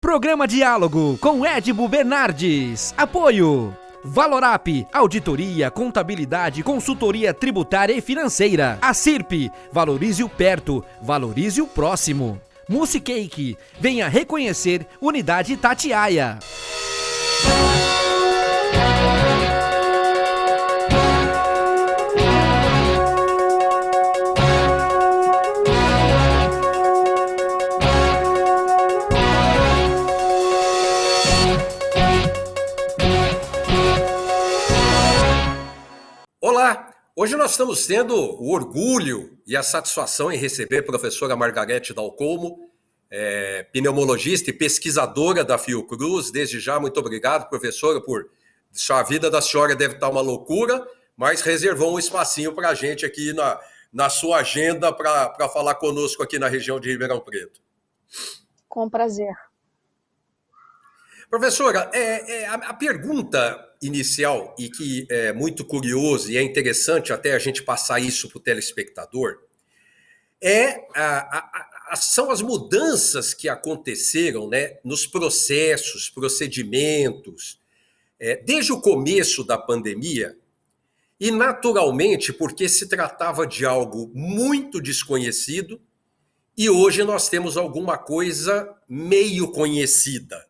Programa Diálogo com Edibo Bernardes. Apoio Valorap, auditoria, contabilidade, consultoria tributária e financeira. Acirp, valorize o perto, valorize o próximo. Musicake, venha reconhecer Unidade Itatiaia. Olá! Hoje nós estamos tendo o orgulho e a satisfação em receber a professora Margarete Dalcomo, pneumologista e pesquisadora da Fiocruz. Desde já, muito obrigado, professora, por... A vida da senhora deve estar uma loucura, mas reservou um espacinho para a gente aqui na sua agenda para falar conosco aqui na região de Ribeirão Preto. Com prazer. Professora, a pergunta inicial, e que é muito curioso e é interessante até a gente passar isso para o telespectador, são as mudanças que aconteceram, né, nos processos, procedimentos, desde o começo da pandemia, e naturalmente porque se tratava de algo muito desconhecido, e hoje nós temos alguma coisa meio conhecida.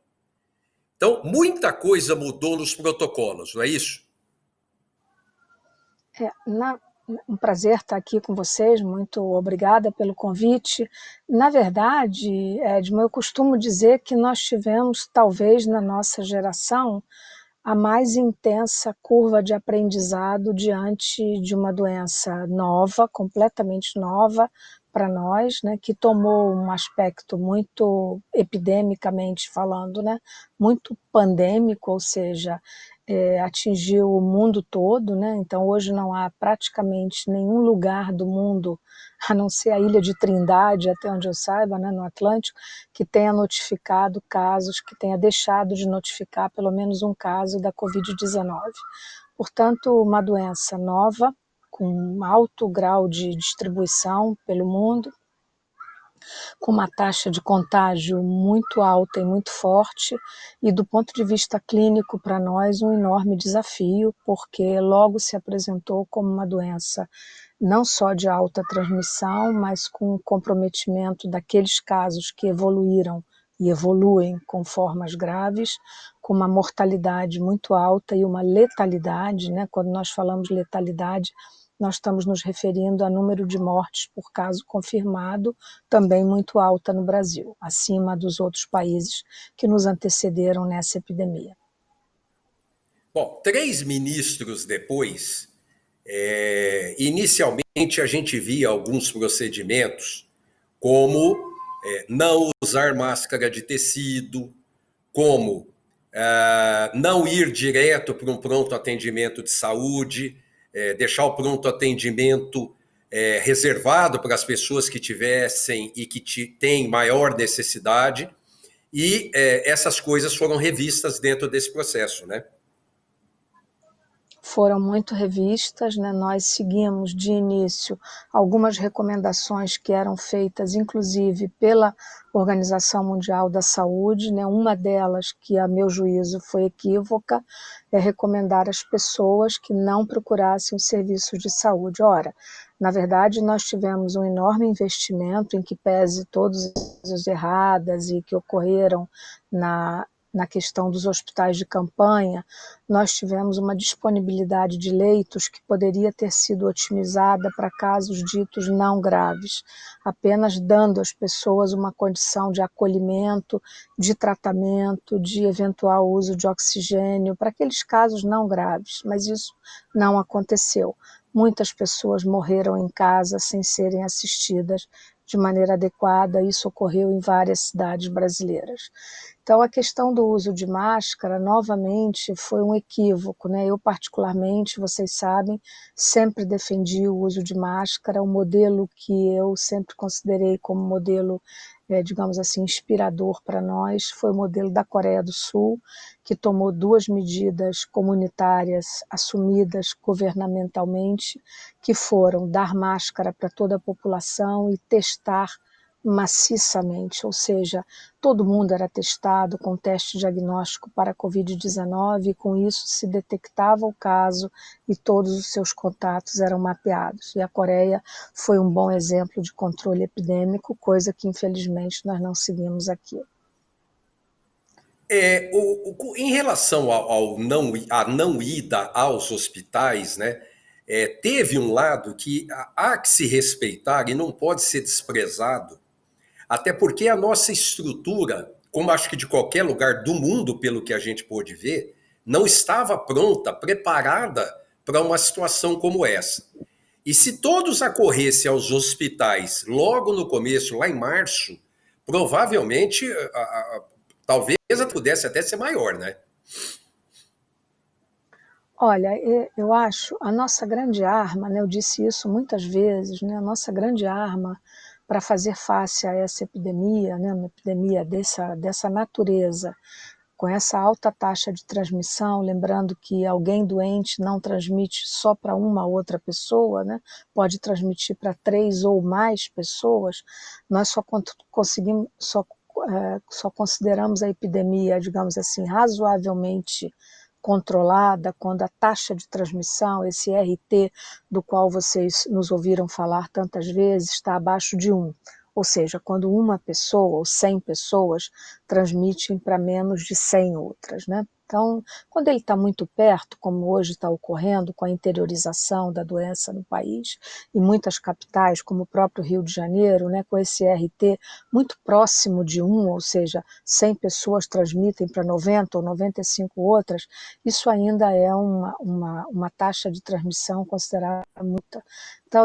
Então, muita coisa mudou nos protocolos, não é isso? Um prazer estar aqui com vocês, muito obrigada pelo convite. Na verdade, Edmo, eu costumo dizer que nós tivemos, talvez na nossa geração, a mais intensa curva de aprendizado diante de uma doença nova, completamente nova para nós, né, que tomou um aspecto muito epidemicamente falando, né, muito pandêmico, ou seja, atingiu o mundo todo, né? Então hoje não há praticamente nenhum lugar do mundo, a não ser a ilha de Trindade, até onde eu saiba, né, no Atlântico, que tenha notificado casos, que tenha deixado de notificar pelo menos um caso da Covid-19. Portanto, uma doença nova, com um alto grau de distribuição pelo mundo, com uma taxa de contágio muito alta e muito forte, e do ponto de vista clínico para nós um enorme desafio, porque logo se apresentou como uma doença não só de alta transmissão, mas com comprometimento daqueles casos que evoluíram e evoluem com formas graves, com uma mortalidade muito alta e uma letalidade, né? Quando nós falamos letalidade, nós estamos nos referindo a número de mortes por caso confirmado, também muito alta no Brasil, acima dos outros países que nos antecederam nessa epidemia. Bom, 3 ministros depois, inicialmente a gente via alguns procedimentos como não usar máscara de tecido, como não ir direto para um pronto atendimento de saúde, deixar o pronto atendimento reservado para as pessoas que tivessem e que têm maior necessidade, e essas coisas foram revistas dentro desse processo, né? Foram muito revistas, né? Nós seguimos de início algumas recomendações que eram feitas, inclusive pela Organização Mundial da Saúde, né? Uma delas, que a meu juízo foi equívoca, é recomendar às pessoas que não procurassem os serviços de saúde. Ora, na verdade, nós tivemos um enorme investimento, em que pese todas as erradas e que ocorreram na questão dos hospitais de campanha, nós tivemos uma disponibilidade de leitos que poderia ter sido otimizada para casos ditos não graves, apenas dando às pessoas uma condição de acolhimento, de tratamento, de eventual uso de oxigênio, para aqueles casos não graves, mas isso não aconteceu. Muitas pessoas morreram em casa sem serem assistidas de maneira adequada, isso ocorreu em várias cidades brasileiras. Então, a questão do uso de máscara, novamente, foi um equívoco, né? Eu, particularmente, vocês sabem, sempre defendi o uso de máscara, o modelo que eu sempre considerei como modelo, digamos assim, inspirador para nós, foi o modelo da Coreia do Sul, que tomou 2 medidas comunitárias assumidas governamentalmente, que foram dar máscara para toda a população e testar maciçamente, ou seja, todo mundo era testado com teste diagnóstico para a Covid-19 e com isso se detectava o caso e todos os seus contatos eram mapeados. E a Coreia foi um bom exemplo de controle epidêmico, coisa que infelizmente nós não seguimos aqui. Em relação à não ida aos hospitais, né, teve um lado que há que se respeitar e não pode ser desprezado, até porque a nossa estrutura, como acho que de qualquer lugar do mundo, pelo que a gente pôde ver, não estava pronta, preparada para uma situação como essa. E se todos acorressem aos hospitais logo no começo, lá em março, provavelmente, talvez pudesse até ser maior, né? Olha, eu acho a nossa grande arma, né, eu disse isso muitas vezes, né, a nossa grande arma para fazer face a essa epidemia, né, uma epidemia dessa natureza, com essa alta taxa de transmissão, lembrando que alguém doente não transmite só para uma outra pessoa, né, pode transmitir para 3 ou mais pessoas, nós conseguimos, só consideramos a epidemia, digamos assim, razoavelmente controlada quando a taxa de transmissão, esse RT do qual vocês nos ouviram falar tantas vezes, está abaixo de 1. Ou seja, quando uma pessoa ou 100 pessoas transmitem para menos de 100 outras, né? Então, quando ele está muito perto, como hoje está ocorrendo com a interiorização da doença no país, e muitas capitais, como o próprio Rio de Janeiro, né, com esse RT muito próximo de 1, ou seja, 100 pessoas transmitem para 90 ou 95 outras, isso ainda é uma taxa de transmissão considerada muita. Então,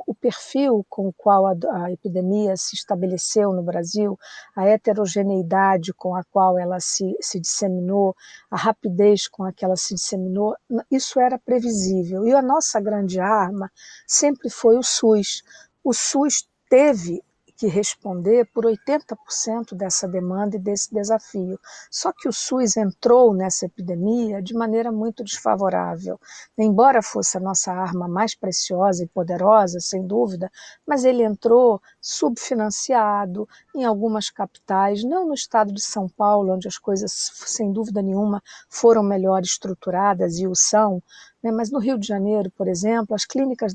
o perfil com o qual a epidemia se estabeleceu no Brasil, a heterogeneidade com a qual ela se disseminou, a rapidez com a que ela se disseminou, isso era previsível. E a nossa grande arma sempre foi o SUS. O SUS teve que responder por 80% dessa demanda e desse desafio. Só que o SUS entrou nessa epidemia de maneira muito desfavorável. Embora fosse a nossa arma mais preciosa e poderosa, sem dúvida, mas ele entrou subfinanciado em algumas capitais, não no estado de São Paulo, onde as coisas, sem dúvida nenhuma, foram melhor estruturadas e o são, né? Mas no Rio de Janeiro, por exemplo, as clínicas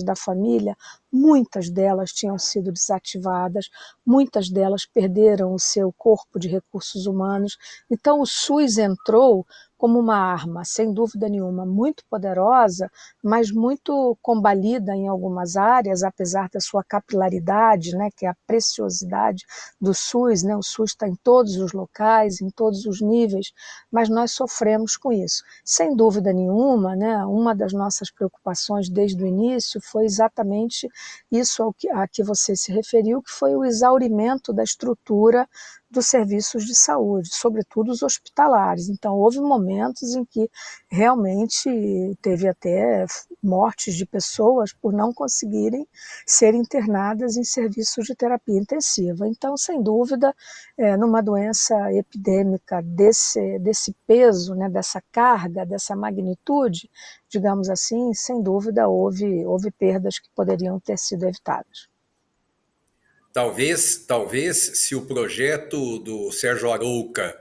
da família, muitas delas tinham sido desativadas, muitas delas perderam o seu corpo de recursos humanos. Então o SUS entrou como uma arma, sem dúvida nenhuma, muito poderosa, mas muito combalida em algumas áreas, apesar da sua capilaridade, né, que é a preciosidade do SUS, né, o SUS está em todos os locais, em todos os níveis, mas nós sofremos com isso. Sem dúvida nenhuma, né, uma das nossas preocupações desde o início foi exatamente isso a que você se referiu, que foi o exaurimento da estrutura dos serviços de saúde, sobretudo os hospitalares. Então, houve momentos em que realmente teve até mortes de pessoas por não conseguirem ser internadas em serviços de terapia intensiva. Então, sem dúvida, numa doença epidêmica desse peso, né, dessa carga, dessa magnitude, digamos assim, sem dúvida houve perdas que poderiam ter sido evitadas. Talvez se o projeto do Sérgio Arouca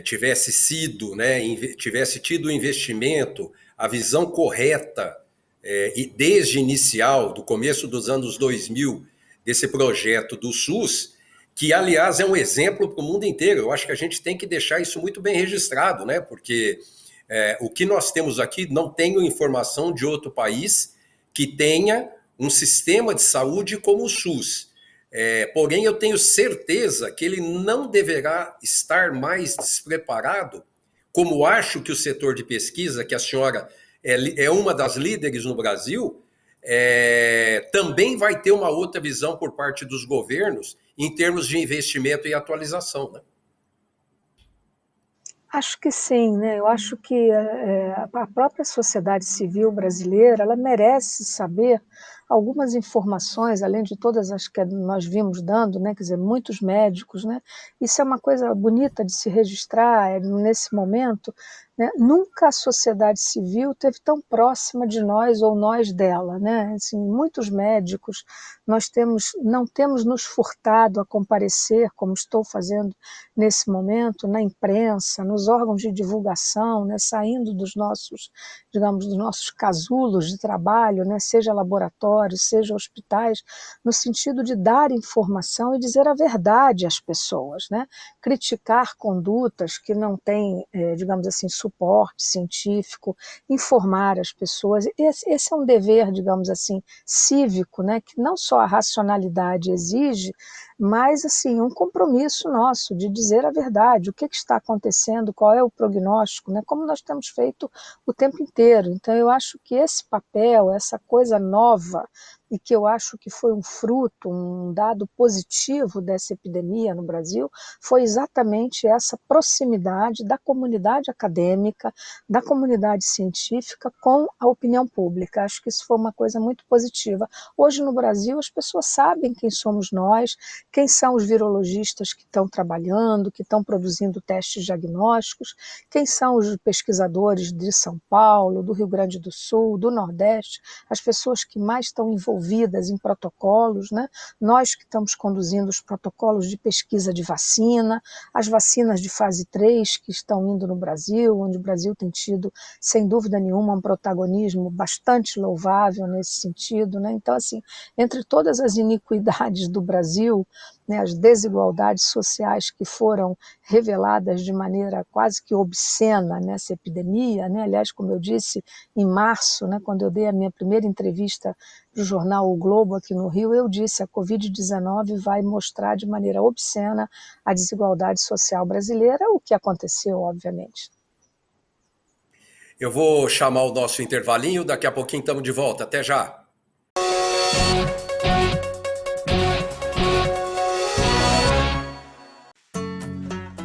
tivesse sido, né, tivesse tido o investimento, a visão correta e desde inicial, do começo dos anos 2000, desse projeto do SUS, que aliás é um exemplo para o mundo inteiro. Eu acho que a gente tem que deixar isso muito bem registrado, né? Porque o que nós temos aqui, não tenho informação de outro país que tenha um sistema de saúde como o SUS. Porém, eu tenho certeza que ele não deverá estar mais despreparado, como acho que o setor de pesquisa, que a senhora é uma das líderes no Brasil, também vai ter uma outra visão por parte dos governos em termos de investimento e atualização, né? Acho que sim, né? Eu acho que a própria sociedade civil brasileira ela merece saber algumas informações, além de todas as que nós vimos dando, né, quer dizer, muitos médicos, né, isso é uma coisa bonita de se registrar nesse momento, né, nunca a sociedade civil esteve tão próxima de nós ou nós dela, né, assim, muitos médicos, não temos nos furtado a comparecer, como estou fazendo nesse momento, na imprensa, nos órgãos de divulgação, né, saindo dos nossos, digamos, dos nossos casulos de trabalho, né, seja laboratórios, seja hospitais, no sentido de dar informação e dizer a verdade às pessoas, né, criticar condutas que não têm, digamos assim, suporte científico, informar as pessoas. Esse é um dever, digamos assim, cívico, né, que não só a racionalidade exige, mas assim, um compromisso nosso de dizer a verdade, o que está acontecendo, qual é o prognóstico, né, como nós temos feito o tempo inteiro. Então eu acho que esse papel, essa coisa nova, e que eu acho que foi um fruto, um dado positivo dessa epidemia no Brasil, foi exatamente essa proximidade da comunidade acadêmica, da comunidade científica com a opinião pública. Acho que isso foi uma coisa muito positiva. Hoje no Brasil as pessoas sabem quem somos nós, quem são os virologistas que estão trabalhando, que estão produzindo testes diagnósticos, quem são os pesquisadores de São Paulo, do Rio Grande do Sul, do Nordeste, as pessoas que mais estão envolvidas em protocolos, né? Nós que estamos conduzindo os protocolos de pesquisa de vacina, as vacinas de fase 3 que estão indo no Brasil, onde o Brasil tem tido, sem dúvida nenhuma, um protagonismo bastante louvável nesse sentido, né? Então, assim, entre todas as iniquidades do Brasil, né, as desigualdades sociais que foram reveladas de maneira quase que obscena nessa epidemia, né? Aliás, como eu disse, em março, né, quando eu dei a minha primeira entrevista para o jornal O Globo aqui no Rio, eu disse: a Covid-19 vai mostrar de maneira obscena a desigualdade social brasileira, o que aconteceu, obviamente. Eu vou chamar o nosso intervalinho, daqui a pouquinho estamos de volta. Até já!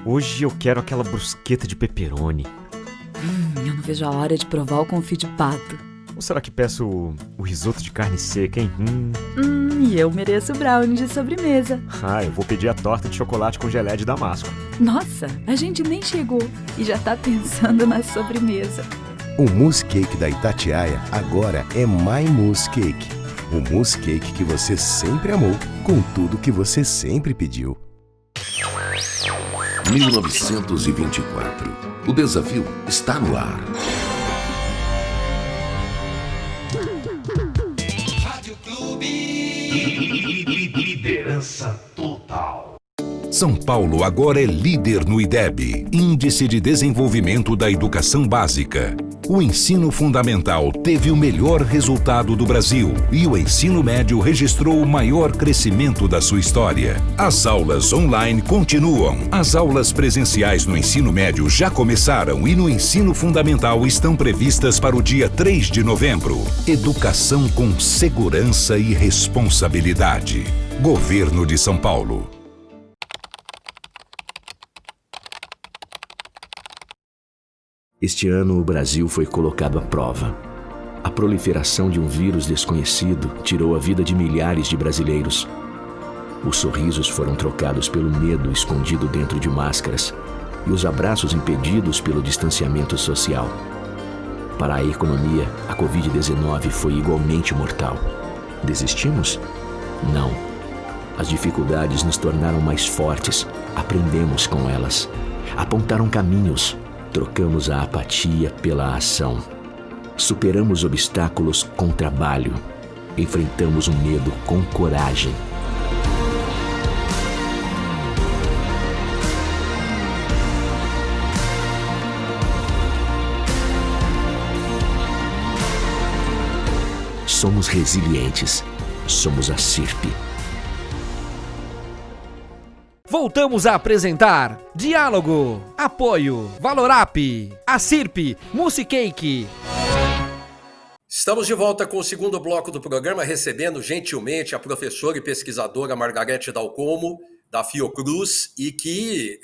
Hoje eu quero aquela brusqueta de pepperoni. Eu não vejo a hora de provar o confit de pato. Ou será que peço o risoto de carne seca, hein? E eu mereço o brownie de sobremesa. Eu vou pedir a torta de chocolate com geleia de damasco. Nossa, a gente nem chegou e já tá pensando na sobremesa. O mousse cake da Itatiaia agora é My Mousse Cake. O mousse cake que você sempre amou, com tudo que você sempre pediu. 1924. O desafio está no ar. Rádio Clube. Liderança total. São Paulo agora é líder no IDEB, Índice de Desenvolvimento da Educação Básica. O ensino fundamental teve o melhor resultado do Brasil e o ensino médio registrou o maior crescimento da sua história. As aulas online continuam. As aulas presenciais no ensino médio já começaram e no ensino fundamental estão previstas para o dia 3 de novembro. Educação com segurança e responsabilidade. Governo de São Paulo. Este ano, o Brasil foi colocado à prova. A proliferação de um vírus desconhecido tirou a vida de milhares de brasileiros. Os sorrisos foram trocados pelo medo escondido dentro de máscaras e os abraços impedidos pelo distanciamento social. Para a economia, a Covid-19 foi igualmente mortal. Desistimos? Não. As dificuldades nos tornaram mais fortes, aprendemos com elas. Apontaram caminhos. Trocamos a apatia pela ação. Superamos obstáculos com trabalho. Enfrentamos o medo com coragem. Somos resilientes. Somos a CIRP. Voltamos a apresentar Diálogo, Apoio, Valorap, a CIRP, Mousse Cake. Estamos de volta com o segundo bloco do programa, recebendo gentilmente a professora e pesquisadora Margarete Dalcomo, da Fiocruz, e que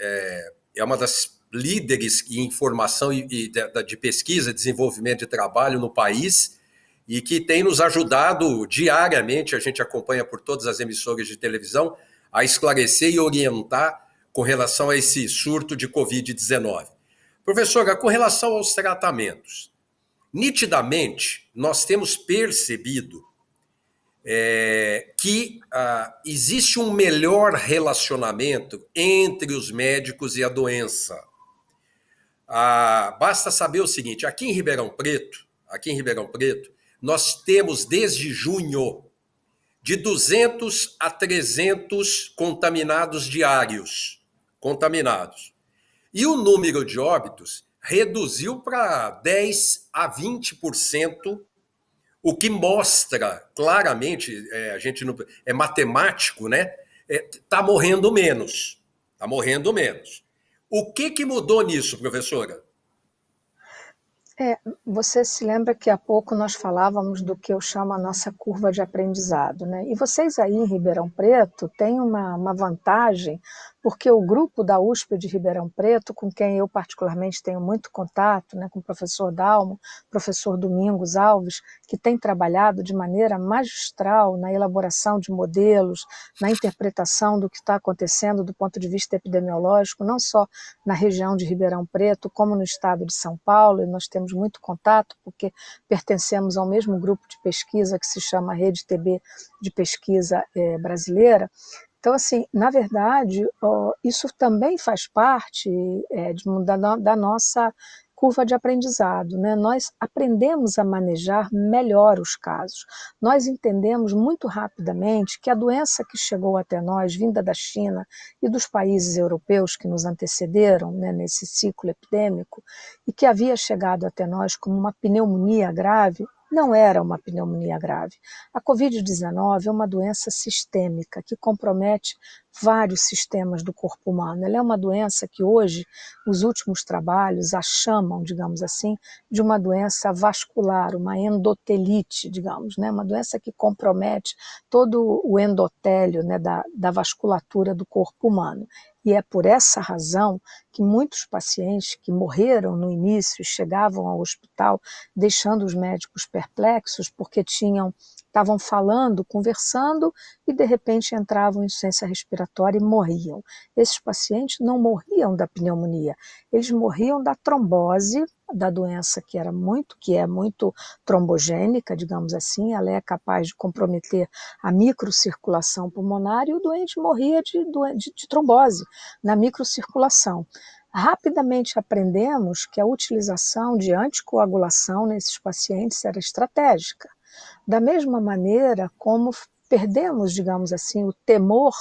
é uma das líderes em formação e de pesquisa e desenvolvimento de trabalho no país, e que tem nos ajudado diariamente, a gente acompanha por todas as emissoras de televisão, a esclarecer e orientar com relação a esse surto de Covid-19. Professora, com relação aos tratamentos, nitidamente nós temos percebido que existe um melhor relacionamento entre os médicos e a doença. Basta saber o seguinte, aqui em Ribeirão Preto, nós temos desde junho de 200 a 300 contaminados diários, E o número de óbitos reduziu para 10 a 20%, o que mostra claramente, a gente não, é matemático, né? Está morrendo menos. O que mudou nisso, professora? Você se lembra que há pouco nós falávamos do que eu chamo a nossa curva de aprendizado, né? E vocês aí em Ribeirão Preto têm uma vantagem, porque o grupo da USP de Ribeirão Preto, com quem eu particularmente tenho muito contato, né, com o professor Dalmo, professor Domingos Alves, que tem trabalhado de maneira magistral na elaboração de modelos, na interpretação do que está acontecendo do ponto de vista epidemiológico, não só na região de Ribeirão Preto, como no estado de São Paulo, e nós temos muito contato, porque pertencemos ao mesmo grupo de pesquisa que se chama Rede TB de Pesquisa Brasileira. Então, assim, na verdade, isso também faz parte da nossa curva de aprendizado, né? Nós aprendemos a manejar melhor os casos. Nós entendemos muito rapidamente que a doença que chegou até nós, vinda da China e dos países europeus que nos antecederam, né, nesse ciclo epidêmico, e que havia chegado até nós como uma pneumonia grave, não era uma pneumonia grave. A Covid-19 é uma doença sistêmica que compromete vários sistemas do corpo humano. Ela é uma doença que hoje os últimos trabalhos a chamam, digamos assim, de uma doença vascular, uma endotelite, digamos, né? Uma doença que compromete todo o endotélio, né, da vasculatura do corpo humano. E é por essa razão que muitos pacientes que morreram no início chegavam ao hospital deixando os médicos perplexos porque estavam falando, conversando e de repente entravam em insuficiência respiratória e morriam. Esses pacientes não morriam da pneumonia, eles morriam da trombose, da doença que é muito trombogênica, digamos assim, ela é capaz de comprometer a microcirculação pulmonar e o doente morria de trombose na microcirculação. Rapidamente aprendemos que a utilização de anticoagulação nesses pacientes era estratégica. Da mesma maneira como perdemos, digamos assim, o temor,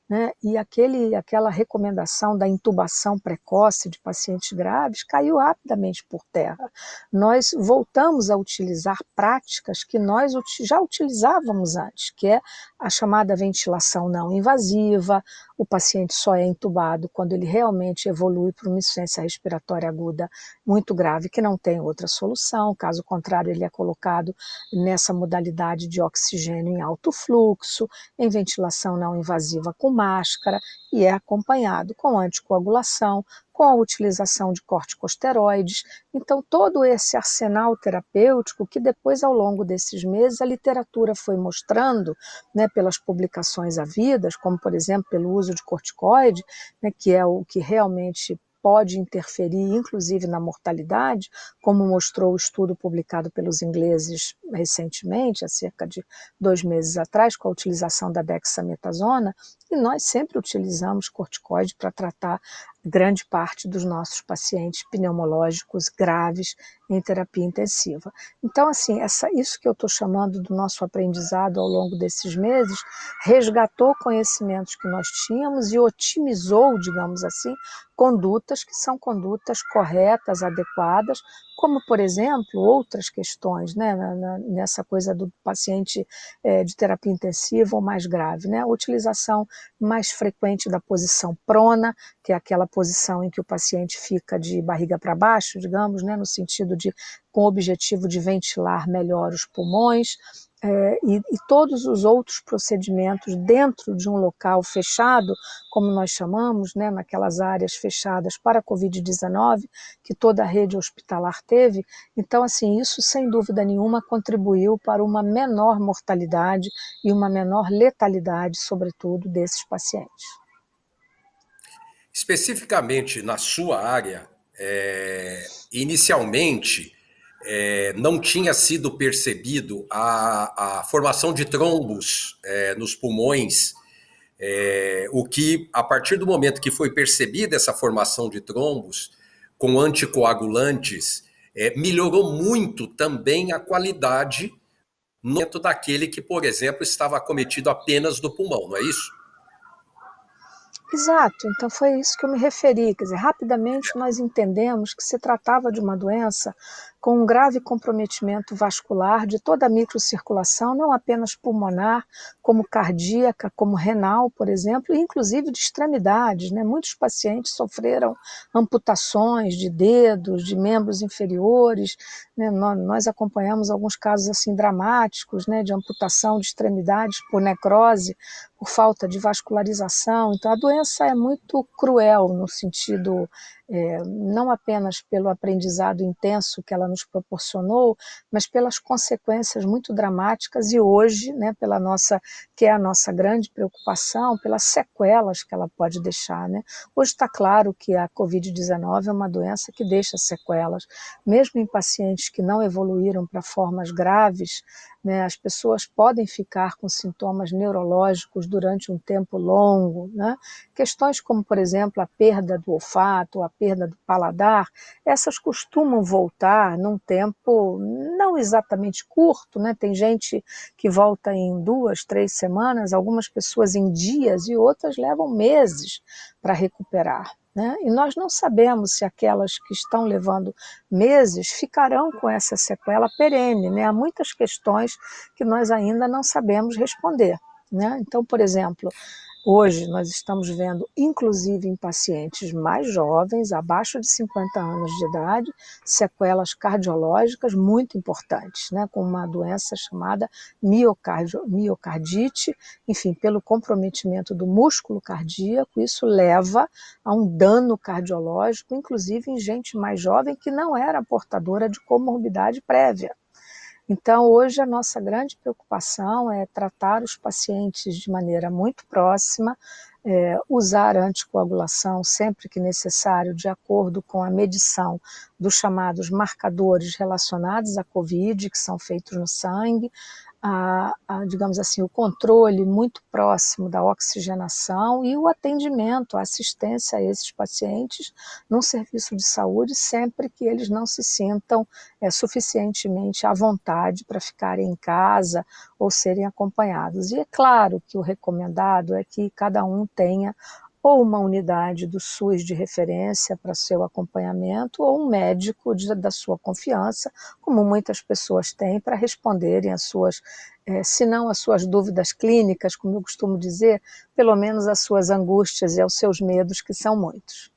né, e aquela recomendação da intubação precoce de pacientes graves caiu rapidamente por terra. Nós voltamos a utilizar práticas que nós já utilizávamos antes, que é a chamada ventilação não invasiva. O paciente só é intubado quando ele realmente evolui para uma insuficiência respiratória aguda muito grave, que não tem outra solução, caso contrário ele é colocado nessa modalidade de oxigênio em alto fluxo, em ventilação não invasiva com máscara, e é acompanhado com anticoagulação, com a utilização de corticosteroides. Então, todo esse arsenal terapêutico que depois, ao longo desses meses, a literatura foi mostrando, né, pelas publicações havidas, como, por exemplo, pelo uso de corticoide, né, que é o que realmente pode interferir, inclusive, na mortalidade, como mostrou o estudo publicado pelos ingleses recentemente, há cerca de 2 meses atrás, com a utilização da dexametasona, e nós sempre utilizamos corticoide para tratar grande parte dos nossos pacientes pneumológicos graves em terapia intensiva. Então, assim, isso que eu estou chamando do nosso aprendizado ao longo desses meses, resgatou conhecimentos que nós tínhamos e otimizou, digamos assim, condutas que são condutas corretas, adequadas, como, por exemplo, outras questões, né, nessa coisa do paciente de terapia intensiva ou mais grave, né, a utilização mais frequente da posição prona, que é aquela posição em que o paciente fica de barriga para baixo, digamos, né, no sentido com o objetivo de ventilar melhor os pulmões, e todos os outros procedimentos dentro de um local fechado, como nós chamamos, né, naquelas áreas fechadas para a Covid-19, que toda a rede hospitalar teve. Então, assim, isso sem dúvida nenhuma contribuiu para uma menor mortalidade e uma menor letalidade, sobretudo, desses pacientes. Especificamente na sua área, inicialmente, não tinha sido percebido a formação de trombos nos pulmões, o que, a partir do momento que foi percebida essa formação de trombos, com anticoagulantes, melhorou muito também a qualidade no momento daquele que, por exemplo, estava acometido apenas do pulmão, não é isso? Exato, então foi isso que eu me referi, quer dizer, rapidamente nós entendemos que se tratava de uma doença com um grave comprometimento vascular de toda a microcirculação, não apenas pulmonar, como cardíaca, como renal, por exemplo, e inclusive de extremidades, né? Muitos pacientes sofreram amputações de dedos, de membros inferiores, né? Nós acompanhamos alguns casos assim dramáticos, né? De amputação de extremidades por necrose, por falta de vascularização. Então a doença é muito cruel no sentido, não apenas pelo aprendizado intenso que ela nos proporcionou, mas pelas consequências muito dramáticas e hoje, né, que é a nossa grande preocupação, pelas sequelas que ela pode deixar, né? Hoje está claro que a Covid-19 é uma doença que deixa sequelas, mesmo em pacientes que não evoluíram para formas graves, né, as pessoas podem ficar com sintomas neurológicos durante um tempo longo, né? Questões como, por exemplo, a perda do olfato, a perda do paladar, essas costumam voltar num tempo não exatamente curto, né? Tem gente que volta em 2, 3 semanas, algumas pessoas em dias e outras levam meses para recuperar, né? E nós não sabemos se aquelas que estão levando meses ficarão com essa sequela perene, né? Há muitas questões que nós ainda não sabemos responder, né? Então, por exemplo, hoje nós estamos vendo, inclusive em pacientes mais jovens, abaixo de 50 anos de idade, sequelas cardiológicas muito importantes, né, com uma doença chamada miocardite, enfim, pelo comprometimento do músculo cardíaco, isso leva a um dano cardiológico, inclusive em gente mais jovem que não era portadora de comorbidade prévia. Então, hoje a nossa grande preocupação é tratar os pacientes de maneira muito próxima, usar anticoagulação sempre que necessário, de acordo com a medição dos chamados marcadores relacionados à COVID, que são feitos no sangue, digamos assim, o controle muito próximo da oxigenação e o atendimento, a assistência a esses pacientes num serviço de saúde sempre que eles não se sintam suficientemente à vontade para ficarem em casa ou serem acompanhados. E é claro que o recomendado é que cada um tenha ou uma unidade do SUS de referência para seu acompanhamento, ou um médico da sua confiança, como muitas pessoas têm, para responderem às suas, se não às suas dúvidas clínicas, como eu costumo dizer, pelo menos às suas angústias e aos seus medos, que são muitos.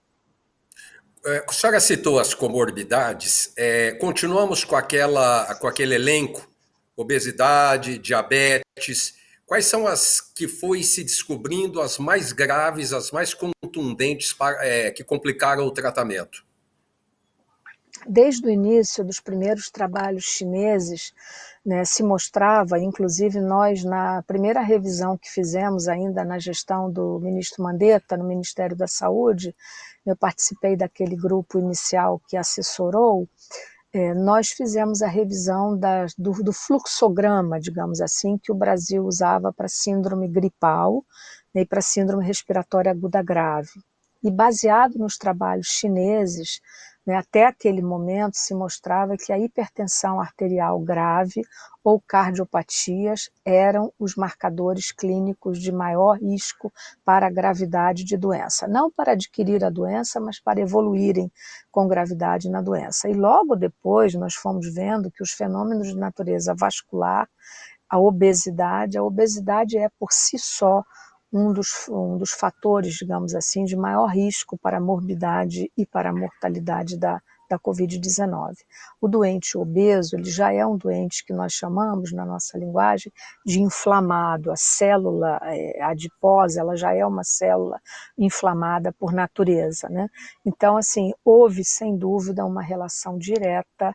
A senhora citou as comorbidades, continuamos com aquele elenco, obesidade, diabetes. Quais são as que foi se descobrindo as mais graves, as mais contundentes que complicaram o tratamento? Desde o início dos primeiros trabalhos chineses, né, se mostrava, inclusive nós na primeira revisão que fizemos ainda na gestão do ministro Mandetta, no Ministério da Saúde, eu participei daquele grupo inicial que assessorou, nós fizemos a revisão do fluxograma, digamos assim, que o Brasil usava para síndrome gripal, né, e para síndrome respiratória aguda grave. E baseado nos trabalhos chineses, né, até aquele momento se mostrava que a hipertensão arterial grave ou cardiopatias eram os marcadores clínicos de maior risco para a gravidade de doença. Não para adquirir a doença, mas para evoluírem com gravidade na doença. E logo depois nós fomos vendo que os fenômenos de natureza vascular, a obesidade é por si só um dos fatores, digamos assim, de maior risco para a morbidade e para a mortalidade da da Covid-19. O doente obeso, ele já é um doente que nós chamamos, na nossa linguagem, de inflamado. A célula adiposa, ela já é uma célula inflamada por natureza, né? Então, assim, houve, sem dúvida, uma relação direta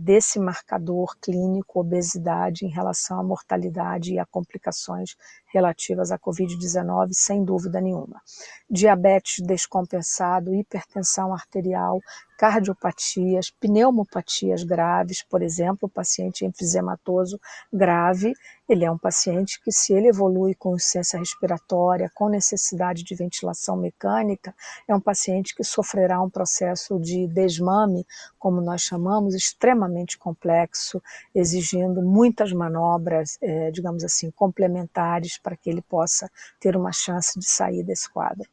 desse marcador clínico, obesidade, em relação à mortalidade e a complicações relativas à Covid-19, sem dúvida nenhuma. Diabetes descompensado, hipertensão arterial, cardiopatias, pneumopatias graves, por exemplo, o paciente enfisematoso grave, ele é um paciente que, se ele evolui com insuficiência respiratória, com necessidade de ventilação mecânica, é um paciente que sofrerá um processo de desmame, como nós chamamos, extremamente complexo, exigindo muitas manobras, digamos assim, complementares para que ele possa ter uma chance de sair desse quadro.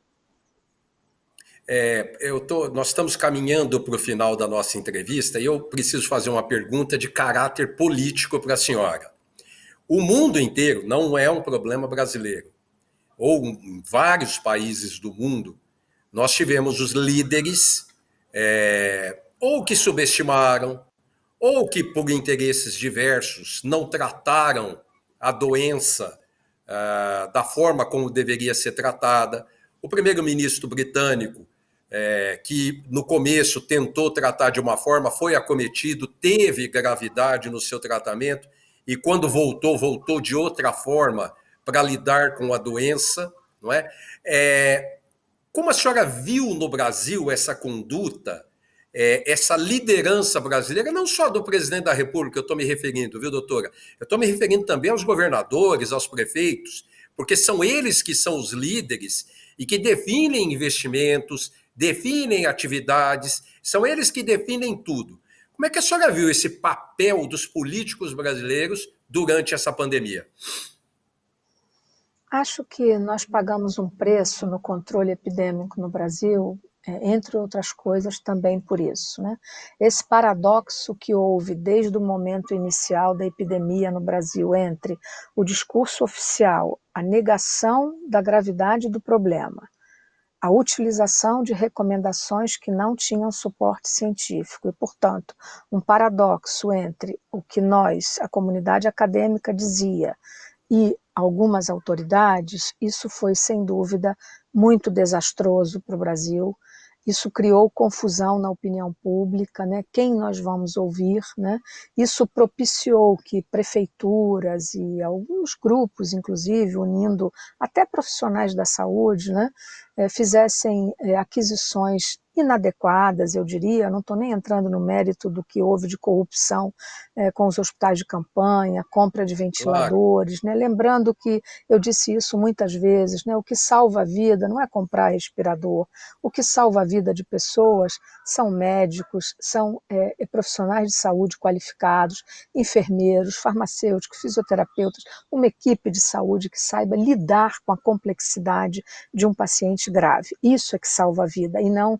Nós estamos caminhando para o final da nossa entrevista e eu preciso fazer uma pergunta de caráter político para a senhora. O mundo inteiro, não é um problema brasileiro, ou em vários países do mundo, nós tivemos os líderes ou que subestimaram, ou que por interesses diversos não trataram a doença da forma como deveria ser tratada. O primeiro-ministro britânico, que no começo tentou tratar de uma forma, foi acometido, teve gravidade no seu tratamento, e quando voltou de outra forma para lidar com a doença, não é? Como a senhora viu no Brasil essa conduta, essa liderança brasileira, não só do presidente da República, eu estou me referindo, viu, doutora? Eu estou me referindo também aos governadores, aos prefeitos, porque são eles que são os líderes e que definem investimentos, definem atividades, são eles que definem tudo. Como é que a senhora viu esse papel dos políticos brasileiros durante essa pandemia? Acho que nós pagamos um preço no controle epidêmico no Brasil, entre outras coisas, também por isso, né? Esse paradoxo que houve desde o momento inicial da epidemia no Brasil entre o discurso oficial, a negação da gravidade do problema, a utilização de recomendações que não tinham suporte científico e, portanto, um paradoxo entre o que nós, a comunidade acadêmica, dizia e algumas autoridades, isso foi, sem dúvida, muito desastroso para o Brasil. Isso criou confusão na opinião pública, né? Quem nós vamos ouvir, né? Isso propiciou que prefeituras e alguns grupos, inclusive, unindo até profissionais da saúde, né? Fizessem aquisições inadequadas, eu diria, não estou nem entrando no mérito do que houve de corrupção com os hospitais de campanha, compra de ventiladores, claro, né? Lembrando que eu disse isso muitas vezes, né? O que salva a vida não é comprar respirador, o que salva a vida de pessoas são médicos, são profissionais de saúde qualificados, enfermeiros, farmacêuticos, fisioterapeutas, uma equipe de saúde que saiba lidar com a complexidade de um paciente grave. Isso é que salva a vida, e não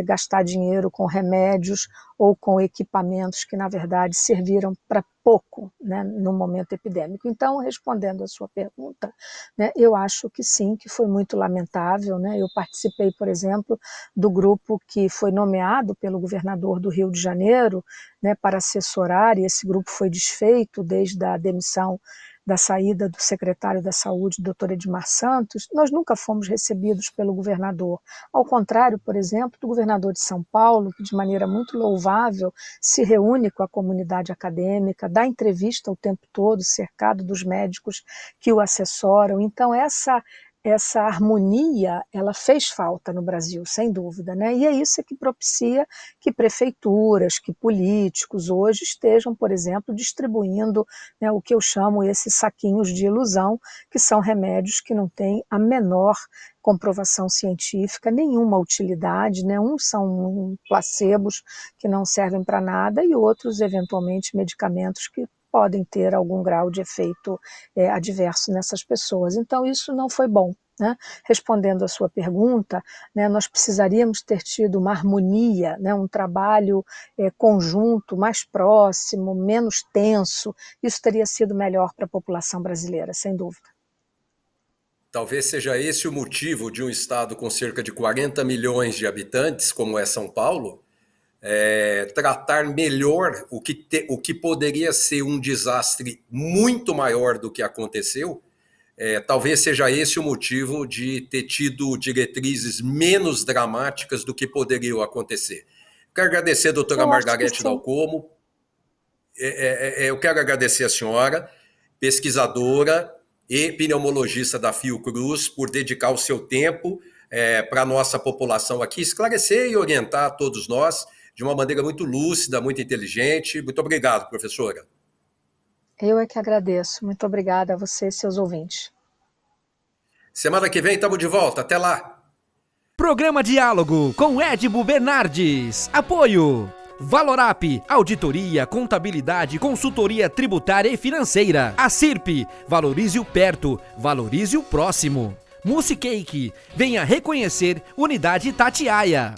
gastar dinheiro com remédios ou com equipamentos que, na verdade, serviram para pouco, né, no momento epidêmico. Então, respondendo à sua pergunta, né, eu acho que sim, que foi muito lamentável, né? Eu participei, por exemplo, do grupo que foi nomeado pelo governador do Rio de Janeiro, né, para assessorar, e esse grupo foi desfeito desde a demissão da saída do secretário da Saúde, Dr. Edmar Santos. Nós nunca fomos recebidos pelo governador. Ao contrário, por exemplo, do governador de São Paulo, que de maneira muito louvável se reúne com a comunidade acadêmica, dá entrevista o tempo todo, cercado dos médicos que o assessoram. Então, essa harmonia, ela fez falta no Brasil, sem dúvida, né? E é isso que propicia que prefeituras, que políticos hoje estejam, por exemplo, distribuindo, né, o que eu chamo esses saquinhos de ilusão, que são remédios que não têm a menor comprovação científica, nenhuma utilidade, né? Uns são placebos que não servem para nada e outros, eventualmente, medicamentos que podem ter algum grau de efeito adverso nessas pessoas. Então, isso não foi bom, né? Respondendo à sua pergunta, né, nós precisaríamos ter tido uma harmonia, né, um trabalho conjunto, mais próximo, menos tenso. Isso teria sido melhor para a população brasileira, sem dúvida. Talvez seja esse o motivo de um estado com cerca de 40 milhões de habitantes, como é São Paulo, tratar melhor o que poderia ser um desastre muito maior do que aconteceu. Talvez seja esse o motivo de ter tido diretrizes menos dramáticas do que poderiam acontecer. Quero agradecer a doutora Margarete Dalcomo. Eu quero agradecer a senhora, pesquisadora e pneumologista da Fiocruz, por dedicar o seu tempo para a nossa população aqui, esclarecer e orientar todos nós de uma maneira muito lúcida, muito inteligente. Muito obrigado, professora. Eu é que agradeço. Muito obrigada a você e seus ouvintes. Semana que vem estamos de volta. Até lá. Programa Diálogo com Edibo Bernardes. Apoio Valorap, auditoria, contabilidade, consultoria tributária e financeira. A CIRP, valorize o perto, valorize o próximo. Musicake, venha reconhecer Unidade Itatiaia.